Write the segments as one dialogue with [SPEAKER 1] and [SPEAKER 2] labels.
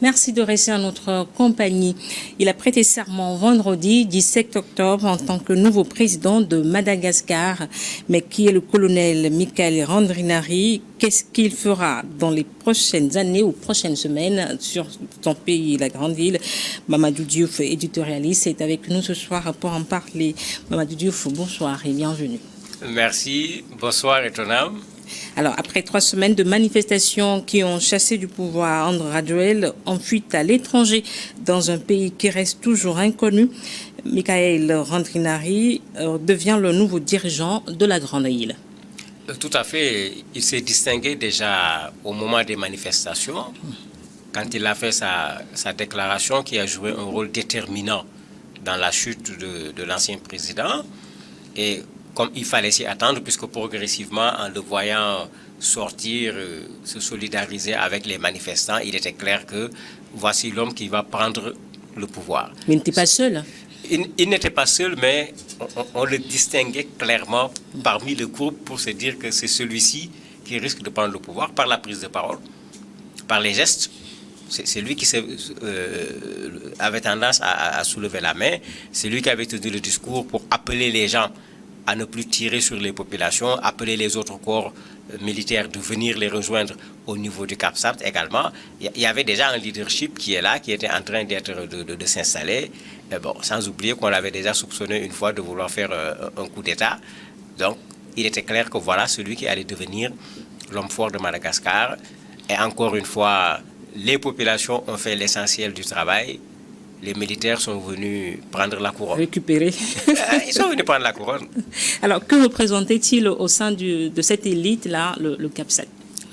[SPEAKER 1] Merci de rester en notre compagnie. Il a prêté serment vendredi 17 octobre en tant que nouveau président de Madagascar. Mais qui est le colonel Michael Randrinari? Qu'est-ce qu'il fera dans les prochaines années ou prochaines semaines sur son pays, la grande île? Mamadou Diouf, éditorialiste, est avec nous ce soir pour en parler. Mamadou Diouf, bonsoir et bienvenue.
[SPEAKER 2] Merci, bonsoir et ton âme.
[SPEAKER 1] Alors, après 3 semaines de manifestations qui ont chassé du pouvoir André Rajoelina en fuite à l'étranger dans un pays qui reste toujours inconnu, Michael Randrinari devient le nouveau dirigeant de la Grande Île.
[SPEAKER 2] Tout à fait. Il s'est distingué déjà au moment des manifestations, quand il a fait sa déclaration qui a joué un rôle déterminant dans la chute de l'ancien président. Et comme il fallait s'y attendre, puisque progressivement, en le voyant sortir, se solidariser avec les manifestants, il était clair que voici l'homme qui va prendre le pouvoir.
[SPEAKER 1] Mais il n'était pas seul.
[SPEAKER 2] Il n'était pas seul, mais on le distinguait clairement parmi le groupe pour se dire que c'est celui-ci qui risque de prendre le pouvoir par la prise de parole, par les gestes. C'est lui qui avait tendance à soulever la main, c'est lui qui avait tenu le discours pour appeler les gens à ne plus tirer sur les populations, appeler les autres corps militaires de venir les rejoindre au niveau du Cap Sapt également. Il y avait déjà un leadership qui est là, qui était en train de s'installer. Bon, sans oublier qu'on l'avait déjà soupçonné une fois de vouloir faire un coup d'État. Donc, il était clair que voilà celui qui allait devenir l'homme fort de Madagascar. Et encore une fois, les populations ont fait l'essentiel du travail. Les militaires sont venus prendre la couronne.
[SPEAKER 1] Récupérer.
[SPEAKER 2] Ils sont venus prendre la couronne.
[SPEAKER 1] Alors, que représentait-il au sein de cette élite-là, le CAPSAT?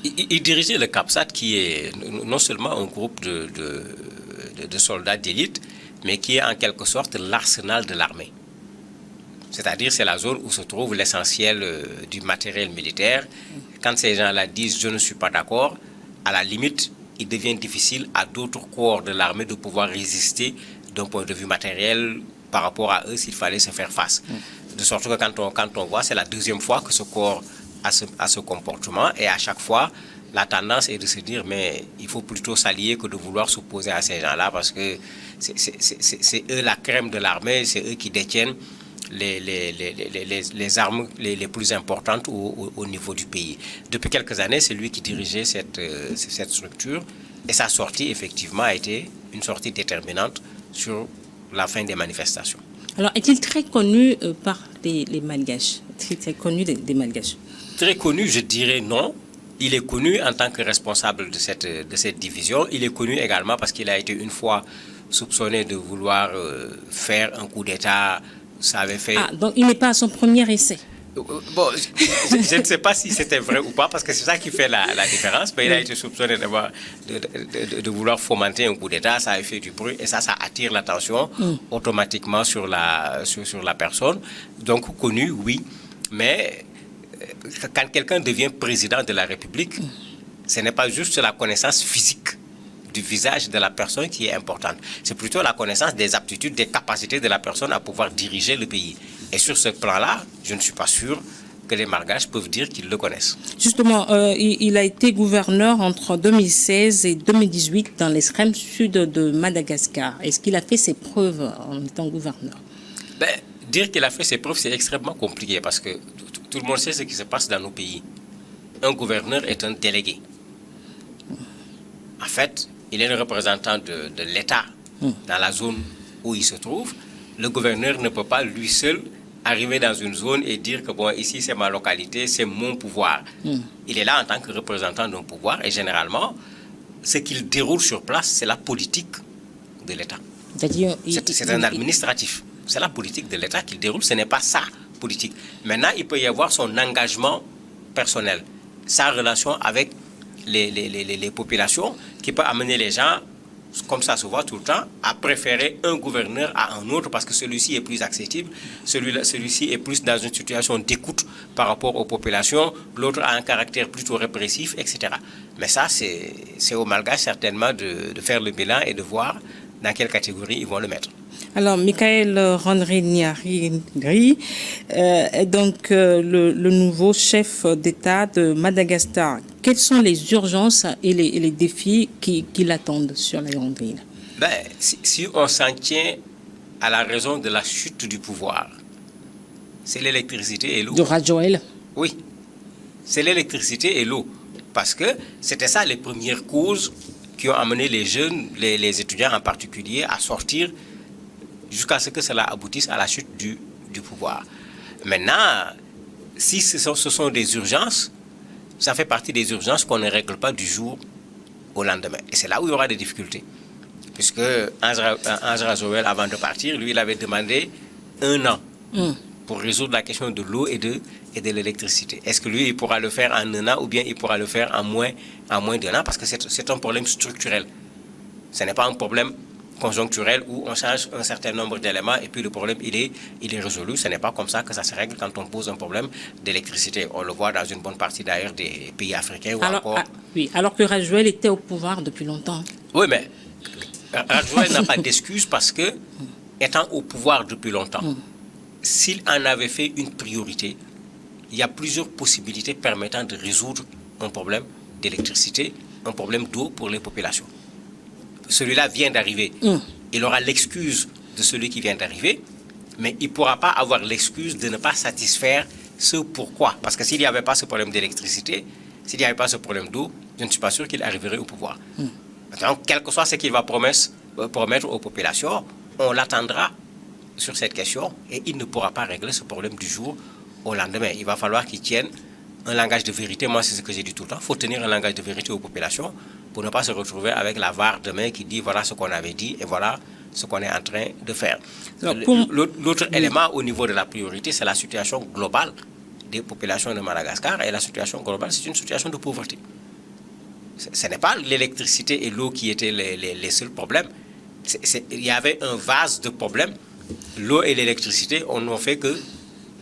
[SPEAKER 2] Il dirigeait le CAPSAT, qui est non seulement un groupe de soldats d'élite, mais qui est en quelque sorte l'arsenal de l'armée. C'est-à-dire, c'est la zone où se trouve l'essentiel du matériel militaire. Quand ces gens-là disent « je ne suis pas d'accord », à la limite, il devient difficile à d'autres corps de l'armée de pouvoir résister d'un point de vue matériel par rapport à eux s'il fallait se faire face. De sorte que quand on voit, c'est la deuxième fois que ce corps a ce comportement, et à chaque fois, la tendance est de se dire mais il faut plutôt s'allier que de vouloir s'opposer à ces gens-là parce que c'est eux la crème de l'armée, c'est eux qui détiennent les armes les plus importantes au niveau du pays. Depuis quelques années, c'est lui qui dirigeait cette structure, et sa sortie, effectivement, a été une sortie déterminante sur la fin des manifestations.
[SPEAKER 1] Alors, est-il très connu par les Malgaches? Très connu des Malgaches?
[SPEAKER 2] Très connu, je dirais non. Il est connu en tant que responsable de cette division. Il est connu également parce qu'il a été une fois soupçonné de vouloir faire un coup d'État. Ça avait fait...
[SPEAKER 1] Ah, donc il n'est pas à son premier essai.
[SPEAKER 2] Bon, je ne sais pas si c'était vrai ou pas, parce que c'est ça qui fait la différence. Mais il a été soupçonné de vouloir fomenter un coup d'État, ça a fait du bruit, et ça attire l'attention automatiquement sur la personne. Donc, connu, oui. Mais quand quelqu'un devient président de la République, ce n'est pas juste la connaissance physique du visage de la personne qui est importante. C'est plutôt la connaissance des aptitudes, des capacités de la personne à pouvoir diriger le pays. Et sur ce plan-là, je ne suis pas sûr que les Malgaches peuvent dire qu'ils le connaissent.
[SPEAKER 1] Justement, il a été gouverneur entre 2016 et 2018 dans l'extrême sud de Madagascar. Est-ce qu'il a fait ses preuves en étant gouverneur?
[SPEAKER 2] Dire qu'il a fait ses preuves, c'est extrêmement compliqué parce que tout le monde sait ce qui se passe dans nos pays. Un gouverneur est un délégué. En fait, il est le représentant de l'État dans la zone où il se trouve. Le gouverneur ne peut pas lui seul arriver dans une zone et dire que bon, ici c'est ma localité, c'est mon pouvoir. Il est là en tant que représentant d'un pouvoir, et généralement, ce qu'il déroule sur place, c'est la politique de l'État. C'est un administratif. C'est la politique de l'État qu'il déroule, ce n'est pas sa politique. Maintenant, il peut y avoir son engagement personnel, sa relation avec les populations, qui peut amener les gens, comme ça se voit tout le temps, à préférer un gouverneur à un autre parce que celui-ci est plus accessible, celui-ci est plus dans une situation d'écoute par rapport aux populations, l'autre a un caractère plutôt répressif, etc. Mais ça, c'est aux Malgaches certainement de faire le bilan et de voir dans quelle catégorie ils vont le mettre.
[SPEAKER 1] Alors, Michael Randrinari est donc le nouveau chef d'État de Madagascar. quelles sont les urgences et les défis qui l'attendent sur la Grande Île?
[SPEAKER 2] Si on s'en tient à la raison de la chute du pouvoir, c'est l'électricité et l'eau.
[SPEAKER 1] De Radjoël?
[SPEAKER 2] Oui, c'est l'électricité et l'eau. Parce que c'était ça les premières causes qui ont amené les jeunes, les étudiants en particulier, à sortir jusqu'à ce que cela aboutisse à la chute du pouvoir. Maintenant, si ce sont des urgences, ça fait partie des urgences qu'on ne règle pas du jour au lendemain. Et c'est là où il y aura des difficultés. Puisque Ange Radjoël, avant de partir, lui, il avait demandé 1 an pour résoudre la question de l'eau et de l'électricité. Est-ce que lui, il pourra le faire en 1 an ou bien il pourra le faire en moins d'1 an? Parce que c'est un problème structurel. Ce n'est pas un problème conjoncturel où on change un certain nombre d'éléments et puis le problème, il est résolu. Ce n'est pas comme ça que ça se règle quand on pose un problème d'électricité. On le voit dans une bonne partie d'ailleurs des pays africains.
[SPEAKER 1] Alors que Radjoël était au pouvoir depuis longtemps.
[SPEAKER 2] Oui, mais Radjoël n'a pas d'excuse parce que, étant au pouvoir depuis longtemps, s'il en avait fait une priorité, il y a plusieurs possibilités permettant de résoudre un problème d'électricité, un problème d'eau pour les populations. Celui-là vient d'arriver. Il aura l'excuse de celui qui vient d'arriver, mais il ne pourra pas avoir l'excuse de ne pas satisfaire ce pourquoi. Parce que s'il n'y avait pas ce problème d'électricité, s'il n'y avait pas ce problème d'eau, je ne suis pas sûr qu'il arriverait au pouvoir. Donc, quel que soit ce qu'il va promettre aux populations, on l'attendra sur cette question et il ne pourra pas régler ce problème du jour au lendemain. Il va falloir qu'il tienne un langage de vérité. Moi, c'est ce que j'ai dit tout le temps. Il faut tenir un langage de vérité aux populations pour ne pas se retrouver avec la VAR demain qui dit voilà ce qu'on avait dit et voilà ce qu'on est en train de faire. L'autre élément au niveau de la priorité, c'est la situation globale des populations de Madagascar. Et la situation globale, c'est une situation de pauvreté. Ce n'est pas l'électricité et l'eau qui étaient les seuls problèmes. Il y avait un vase de problèmes. L'eau et l'électricité, on n'ont fait que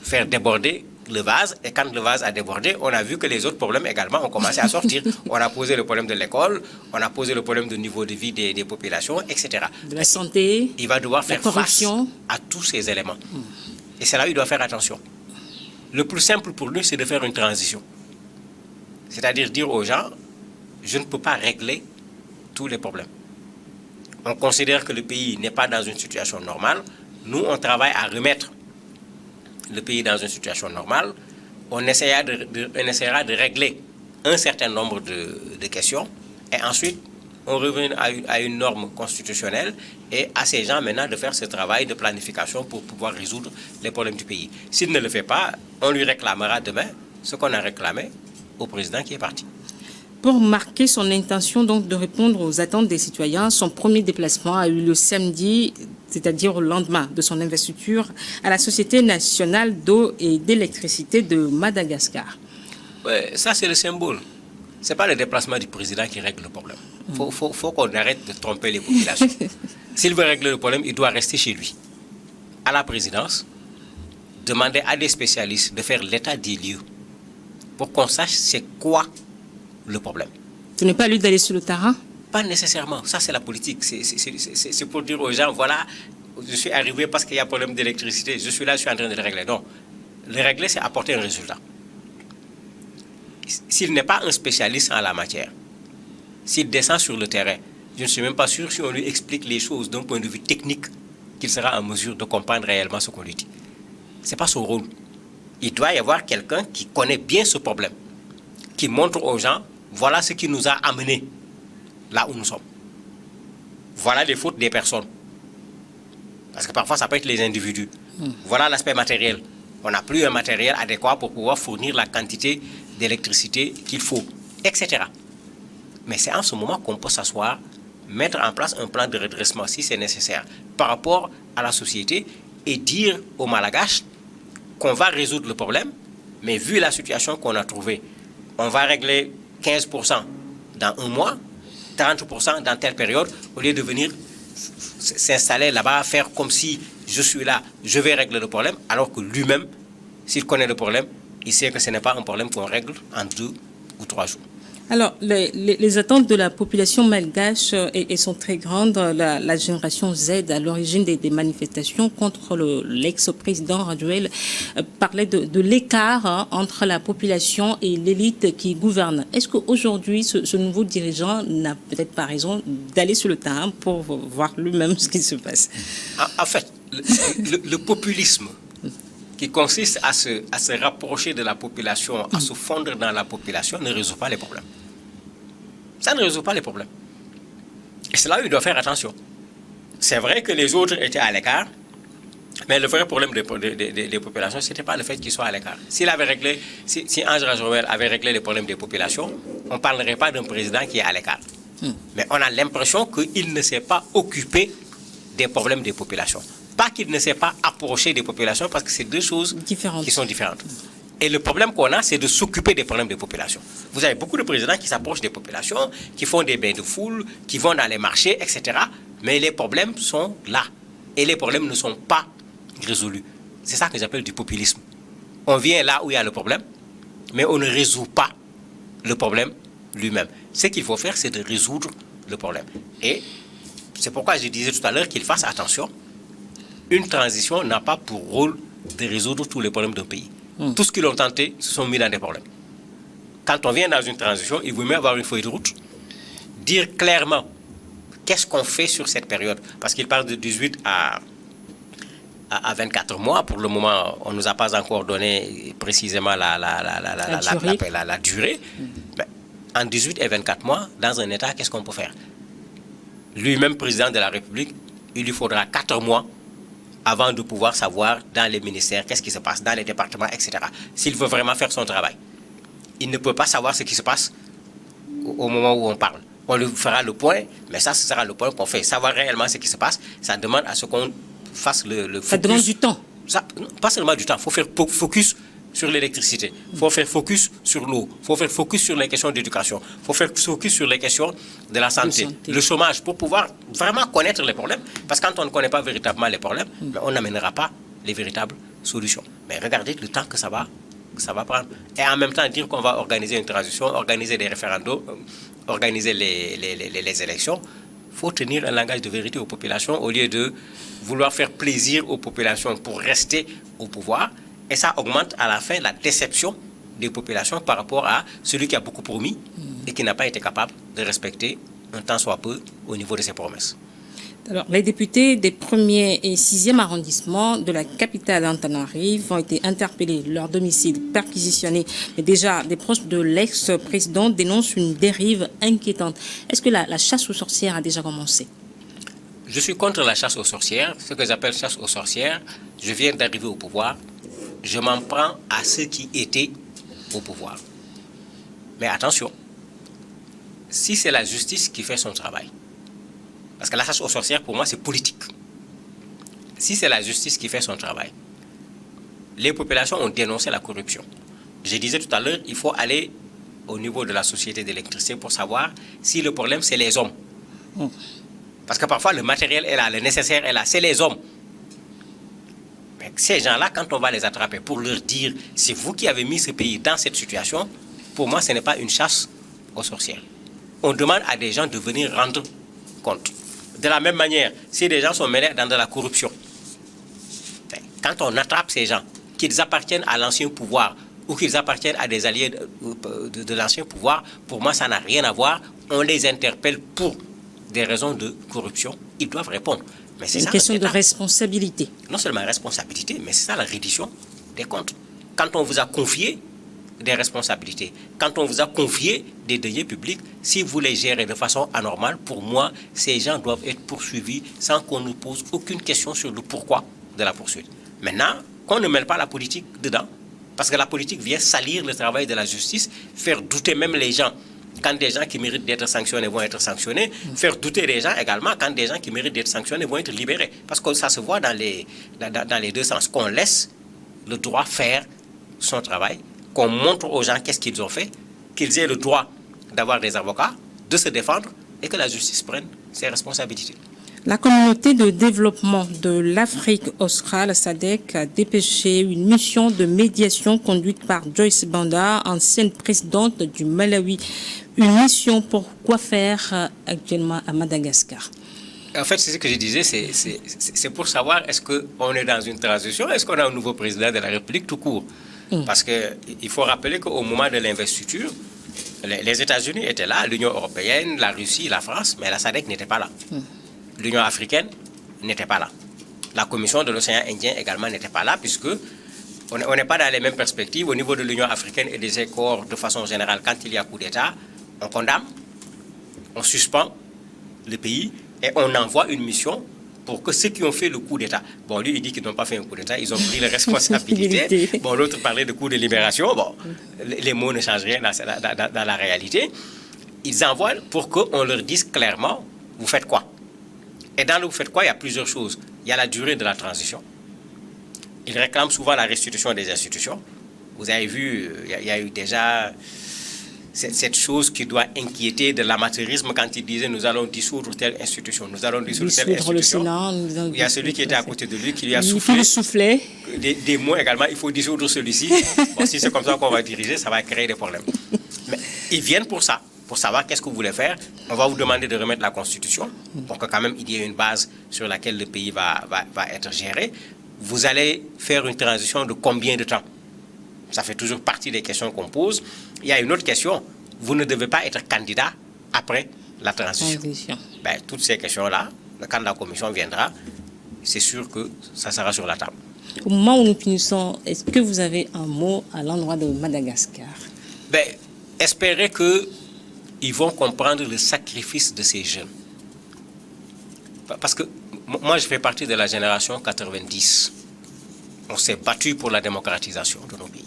[SPEAKER 2] faire déborder le vase. Et quand le vase a débordé, on a vu que les autres problèmes également ont commencé à sortir. On a posé le problème de l'école, on a posé le problème du niveau de vie des populations, etc.
[SPEAKER 1] De la santé,
[SPEAKER 2] il va devoir faire face
[SPEAKER 1] corruption
[SPEAKER 2] à tous ces éléments. Et c'est là où il doit faire attention. Le plus simple pour lui, c'est de faire une transition. C'est-à-dire dire aux gens, je ne peux pas régler tous les problèmes. On considère que le pays n'est pas dans une situation normale. Nous, on travaille à remettre le pays dans une situation normale. On essaiera de régler un certain nombre de questions. Et ensuite, on revient à une norme constitutionnelle et à ces gens maintenant de faire ce travail de planification pour pouvoir résoudre les problèmes du pays. S'il ne le fait pas, on lui réclamera demain ce qu'on a réclamé au président qui est parti.
[SPEAKER 1] Pour marquer son intention donc de répondre aux attentes des citoyens, son premier déplacement a eu le samedi, c'est-à-dire au lendemain de son investiture à la Société nationale d'eau et d'électricité de Madagascar.
[SPEAKER 2] Oui, ça c'est le symbole. Ce n'est pas le déplacement du président qui règle le problème. Il faut qu'on arrête de tromper les populations. S'il veut régler le problème, il doit rester chez lui. À la présidence, demander à des spécialistes de faire l'état des lieux pour qu'on sache c'est quoi le problème.
[SPEAKER 1] Ce n'est pas à lui d'aller sur le terrain?
[SPEAKER 2] Pas nécessairement. Ça, c'est la politique. C'est pour dire aux gens, voilà, je suis arrivé parce qu'il y a un problème d'électricité. Je suis là, je suis en train de le régler. Non. Le régler, c'est apporter un résultat. S'il n'est pas un spécialiste en la matière, s'il descend sur le terrain, je ne suis même pas sûr si on lui explique les choses d'un point de vue technique qu'il sera en mesure de comprendre réellement ce qu'on lui dit. Ce n'est pas son rôle. Il doit y avoir quelqu'un qui connaît bien ce problème, qui montre aux gens, voilà ce qui nous a amenés là où nous sommes. Voilà les fautes des personnes. Parce que parfois, ça peut être les individus. Voilà l'aspect matériel. On n'a plus un matériel adéquat pour pouvoir fournir la quantité d'électricité qu'il faut, etc. Mais c'est en ce moment qu'on peut s'asseoir, mettre en place un plan de redressement si c'est nécessaire par rapport à la société et dire aux Malgaches qu'on va résoudre le problème, mais vu la situation qu'on a trouvée, on va régler 15% dans un mois, 30% dans telle période, au lieu de venir s'installer là-bas, faire comme si je suis là, je vais régler le problème, alors que lui-même, s'il connaît le problème, il sait que ce n'est pas un problème qu'on règle en 2 ou 3 jours.
[SPEAKER 1] Alors, les attentes de la population malgache elles sont très grandes. La génération Z, à l'origine des manifestations contre l'ex-président Rajoel, parlait de l'écart entre la population et l'élite qui gouverne. Est-ce qu'aujourd'hui, ce nouveau dirigeant n'a peut-être pas raison d'aller sur le terrain pour voir lui-même ce qui se passe?
[SPEAKER 2] En fait, le populisme qui consiste à se rapprocher de la population, à se fondre dans la population, ne résout pas les problèmes. Ça ne résout pas les problèmes. Et c'est là où il doit faire attention. C'est vrai que les autres étaient à l'écart, mais le vrai problème des populations, ce n'était pas le fait qu'ils soient à l'écart. Si Ange Rajoel avait réglé les problèmes des populations, on ne parlerait pas d'un président qui est à l'écart. Mais on a l'impression qu'il ne s'est pas occupé des problèmes des populations. Pas qu'il ne s'est pas approché des populations, parce que c'est deux choses qui sont différentes. Et le problème qu'on a, c'est de s'occuper des problèmes des populations. Vous avez beaucoup de présidents qui s'approchent des populations, qui font des bains de foule, qui vont dans les marchés, etc. Mais les problèmes sont là. Et les problèmes ne sont pas résolus. C'est ça que j'appelle du populisme. On vient là où il y a le problème, mais on ne résout pas le problème lui-même. Ce qu'il faut faire, c'est de résoudre le problème. Et c'est pourquoi je disais tout à l'heure qu'il fasse attention. Une transition n'a pas pour rôle de résoudre tous les problèmes d'un pays. Tout ce qu'ils ont tenté se sont mis dans des problèmes. Quand on vient dans une transition, il vaut mieux avoir une feuille de route, dire clairement qu'est-ce qu'on fait sur cette période. Parce qu'il parle de 18 à 24 mois. Pour le moment, on ne nous a pas encore donné précisément la durée. Mais en 18 et 24 mois, dans un État, qu'est-ce qu'on peut faire? Lui-même, président de la République, il lui faudra 4 mois avant de pouvoir savoir dans les ministères qu'est-ce qui se passe, dans les départements, etc. S'il veut vraiment faire son travail. Il ne peut pas savoir ce qui se passe au moment où on parle. On lui fera le point, mais ça, ce sera le point qu'on fait. Savoir réellement ce qui se passe, ça demande à ce qu'on fasse le focus.
[SPEAKER 1] Ça demande du temps.
[SPEAKER 2] Pas seulement du temps, il faut faire focus sur l'électricité, il faut faire focus sur l'eau, il faut faire focus sur les questions d'éducation, il faut faire focus sur les questions de la santé, le chômage, pour pouvoir vraiment connaître les problèmes. Parce que quand on ne connaît pas véritablement les problèmes, on n'amènera pas les véritables solutions. Mais regardez le temps que ça va prendre. Et en même temps, dire qu'on va organiser une transition, organiser des référendums, organiser les élections, il faut tenir un langage de vérité aux populations au lieu de vouloir faire plaisir aux populations pour rester au pouvoir. Et ça augmente à la fin la déception des populations par rapport à celui qui a beaucoup promis et qui n'a pas été capable de respecter un tant soit peu au niveau de ses promesses.
[SPEAKER 1] Alors, les députés des 1er et 6e arrondissements de la capitale Antananarive ont été interpellés, leur domicile perquisitionné. Mais déjà, des proches de l'ex-président dénoncent une dérive inquiétante. Est-ce que la chasse aux sorcières a déjà commencé?
[SPEAKER 2] Je suis contre la chasse aux sorcières. Ce que j'appelle chasse aux sorcières, je viens d'arriver au pouvoir. Je m'en prends à ceux qui étaient au pouvoir. Mais attention, si c'est la justice qui fait son travail, parce que la chasse aux sorcières, pour moi, c'est politique. Si c'est la justice qui fait son travail, les populations ont dénoncé la corruption. Je disais tout à l'heure, il faut aller au niveau de la société d'électricité pour savoir si le problème, c'est les hommes. Parce que parfois, le matériel est là, le nécessaire est là, c'est les hommes. Ces gens-là, quand on va les attraper pour leur dire « c'est vous qui avez mis ce pays dans cette situation », pour moi, ce n'est pas une chasse aux sorcières. On demande à des gens de venir rendre compte. De la même manière, si des gens sont mêlés dans de la corruption, quand on attrape ces gens, qu'ils appartiennent à l'ancien pouvoir ou qu'ils appartiennent à des alliés de l'ancien pouvoir, pour moi, ça n'a rien à voir. On les interpelle pour des raisons de corruption. Ils doivent répondre.
[SPEAKER 1] C'est une question de responsabilité.
[SPEAKER 2] Non seulement responsabilité, mais c'est ça la reddition des comptes. Quand on vous a confié des responsabilités, quand on vous a confié des deniers publics, si vous les gérez de façon anormale, pour moi, ces gens doivent être poursuivis sans qu'on ne pose aucune question sur le pourquoi de la poursuite. Maintenant, qu'on ne mêle pas la politique dedans, parce que la politique vient salir le travail de la justice, faire douter même les gens. Quand des gens qui méritent d'être sanctionnés vont être sanctionnés, faire douter les gens également quand des gens qui méritent d'être sanctionnés vont être libérés. Parce que ça se voit dans les deux sens, qu'on laisse le droit faire son travail, qu'on montre aux gens qu'est-ce qu'ils ont fait, qu'ils aient le droit d'avoir des avocats, de se défendre et que la justice prenne ses responsabilités.
[SPEAKER 1] La communauté de développement de l'Afrique australe, SADC, a dépêché une mission de médiation conduite par Joyce Banda, ancienne présidente du Malawi. une mission pour quoi faire actuellement à Madagascar?
[SPEAKER 2] En fait, c'est ce que je disais, c'est pour savoir est-ce qu'on est dans une transition, est-ce qu'on a un nouveau président de la République tout court. Parce qu'il faut rappeler qu'au moment de l'investiture, les États-Unis étaient là, l'Union européenne, la Russie, la France, mais la SADC n'était pas là. L'Union africaine n'était pas là. La Commission de l'océan Indien également n'était pas là, puisque on n'est pas dans les mêmes perspectives. Au niveau de l'Union africaine et des accords de façon générale, quand il y a coup d'État, on condamne, on suspend le pays et on envoie une mission pour que ceux qui ont fait le coup d'État, bon, lui, il dit qu'ils n'ont pas fait un coup d'État, ils ont pris les responsabilités. Bon, l'autre parlait de coup de libération. Bon, les mots ne changent rien dans la réalité. Ils envoient pour qu'on leur dise clairement, vous faites quoi? Et dans le vous faites quoi, il y a plusieurs choses. Il y a la durée de la transition. Ils réclament souvent la restitution des institutions. Vous avez vu, il y a eu déjà cette chose qui doit inquiéter de l'amateurisme quand il disait nous allons dissoudre telle institution, nous allons dissoudre telle institution.
[SPEAKER 1] Le Sénat,
[SPEAKER 2] il y a celui qui était à côté de lui qui lui a soufflé des mots également, il faut dissoudre celui-ci. Bon, si c'est comme ça qu'on va diriger, ça va créer des problèmes. Mais ils viennent pour ça, pour savoir qu'est-ce que vous voulez faire. On va vous demander de remettre la Constitution pour que quand même il y ait une base sur laquelle le pays va être géré. Vous allez faire une transition de combien de temps? Ça fait toujours partie des questions qu'on pose. Il y a une autre question. Vous ne devez pas être candidat après la transition. Ben, toutes ces questions-là, quand la commission viendra, c'est sûr que ça sera sur la table.
[SPEAKER 1] Au moment où nous finissons, est-ce que vous avez un mot à l'endroit de Madagascar?
[SPEAKER 2] Ben, espérez qu'ils vont comprendre le sacrifice de ces jeunes. Parce que moi, je fais partie de la génération 90. On s'est battu pour la démocratisation de nos pays.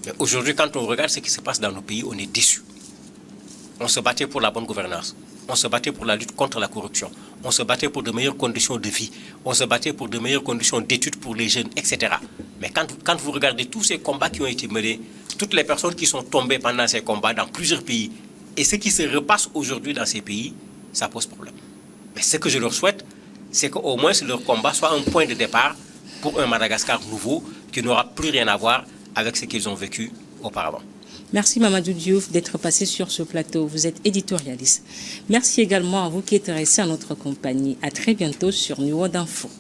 [SPEAKER 2] Mais aujourd'hui, quand on regarde ce qui se passe dans nos pays, on est déçus. On se battait pour la bonne gouvernance. On se battait pour la lutte contre la corruption. On se battait pour de meilleures conditions de vie. On se battait pour de meilleures conditions d'études pour les jeunes, etc. Mais quand vous regardez tous ces combats qui ont été menés, toutes les personnes qui sont tombées pendant ces combats dans plusieurs pays, et ce qui se repasse aujourd'hui dans ces pays, ça pose problème. Mais ce que je leur souhaite, c'est qu'au moins leur combat soit un point de départ pour un Madagascar nouveau qui n'aura plus rien à voir avec ce qu'ils ont vécu auparavant.
[SPEAKER 1] Merci Mamadou Diouf d'être passé sur ce plateau. Vous êtes éditorialiste. Merci également à vous qui êtes restés en notre compagnie. À très bientôt sur New World Info.